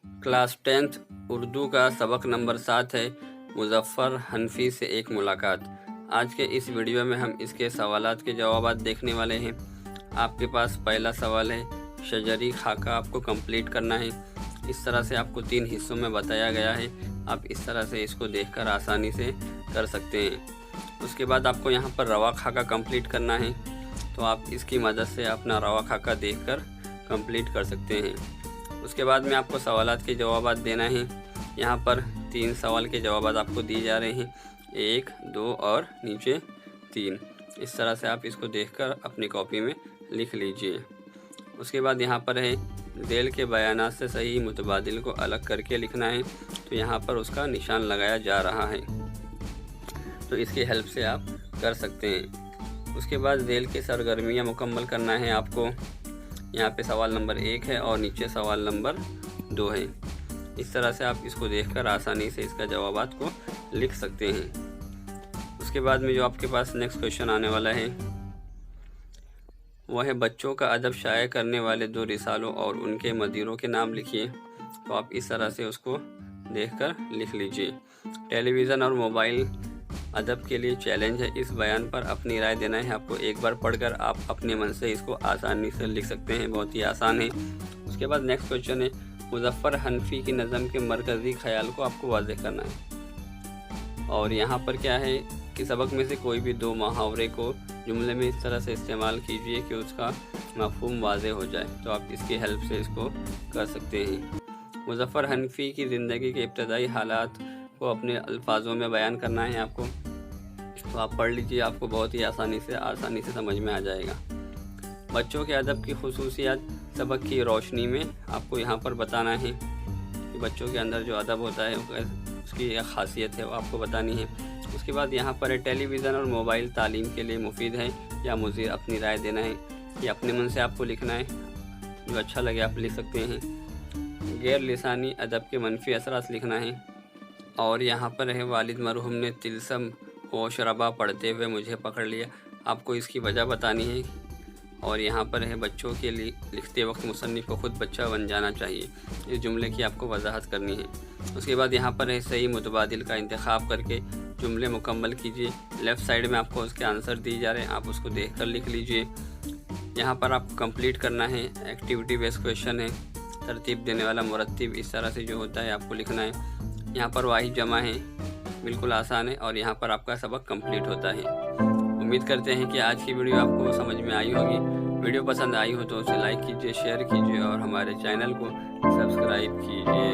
Class 10th Urdu का सबक number 7 है मुज़फ़्फ़र हनफी से एक मुलाकात। आज के इस वीडियो में हम इसके सवालात के जवाबात देखने वाले हैं। आपके पास पहला सवाल है, शजरी खाका आपको कंप्लीट करना है। इस तरह से आपको 3 हिस्सों में बताया गया है। आप इस तरह से इसको देखकर आसानी से कर सकते हैं। उसके बाद आपको यहाँ पर रवा खाका कंप्लीट करना है, तो आप इसकी मदद से अपना रवा खाका देखकर कंप्लीट कर सकते हैं। उसके बाद में आपको सवालात के जवाबात देना है। यहाँ पर 3 सवाल के जवाबात आपको दिए जा रहे हैं, 1, 2 और नीचे 3। इस तरह से आप इसको देखकर अपनी कॉपी में लिख लीजिए। उसके बाद यहाँ पर है, ज़ैल के बयानात से सही मुतबादिल को अलग करके लिखना है, तो यहाँ पर उसका निशान लगाया जा रहा है, तो इसकी हेल्प से आप कर सकते हैं। उसके बाद ज़ैल की सरगर्मियाँ मुकम्मल करना है आपको। यहाँ पे सवाल नंबर 1 है और नीचे सवाल नंबर 2 है। इस तरह से आप इसको देखकर आसानी से इसका जवाबात को लिख सकते हैं। उसके बाद में जो आपके पास नेक्स्ट क्वेश्चन आने वाला है वह है, बच्चों का अदब शाये करने वाले 2 रिसालों और उनके मदीरों के नाम लिखिए। तो आप इस तरह से उसको देखकर लिख लीजिए। टेलीविज़न और मोबाइल अदब के लिए चैलेंज है, इस बयान पर अपनी राय देना है आपको। एक बार पढ़कर आप अपने मन से इसको आसानी से लिख सकते हैं, बहुत ही आसान है। उसके बाद नेक्स्ट क्वेश्चन है, मुज़फ़्फ़र हनफी की नज़म के मरकज़ी ख्याल को आपको वाज़ेह करना है। और यहाँ पर क्या है कि सबक में से कोई भी 2 मुहावरे को जुमले में इस तरह से इस्तेमाल कीजिए कि उसका मफ़हूम वाज़ेह हो जाए। तो आप इसकी हेल्प से इसको कर सकते हैं। मुज़फ़्फ़र हनफी की ज़िंदगी के इब्तदाई हालात को अपने अल्फाजों में बयान करना है आपको, तो आप पढ़ लीजिए, आपको बहुत ही आसानी से समझ में आ जाएगा। बच्चों के अदब की खुसूसियात सबक की रोशनी में आपको यहाँ पर बताना है कि बच्चों के अंदर जो अदब होता है उसकी एक खासियत है, वो आपको बतानी है। उसके बाद यहाँ पर टेलीविज़न और मोबाइल तालीम के लिए मुफीद है या मुज़ीर, अपनी राय देना है। ये अपने मन से आपको लिखना है, जो अच्छा लगे आप लिख सकते हैं। गैर लिसानी अदब के मनफी असरात लिखना है। और यहाँ पर है, वालिद मरहूम ने तिलसम होश रबा पढ़ते हुए मुझे पकड़ लिया। आपको इसकी वजह बतानी है। और यहाँ पर है, बच्चों के लिए लिखते वक्त मुसन्निफ़ को ख़ुद बच्चा बन जाना चाहिए। इस जुमले की आपको वजाहत करनी है। उसके बाद यहाँ पर है, सही मुतबादिल का इंतखाब करके जुमले मुकम्मल कीजिए। लेफ़्ट साइड में आपको उसके आंसर दिए जा रहे हैं, आप उसको देख कर लिख लीजिए। यहाँ पर आपको कंप्लीट करना है, एक्टिविटी बेस्ड क्वेश्चन है, तरतीब देने वाला मुरत्तिब, इस तरह से जो होता है आपको लिखना है। यहाँ पर वाहिद जमा है, बिल्कुल आसान है, और यहाँ पर आपका सबक कंप्लीट होता है। उम्मीद करते हैं कि आज की वीडियो आपको समझ में आई होगी। वीडियो पसंद आई हो तो उसे लाइक कीजिए, शेयर कीजिए और हमारे चैनल को सब्सक्राइब कीजिए।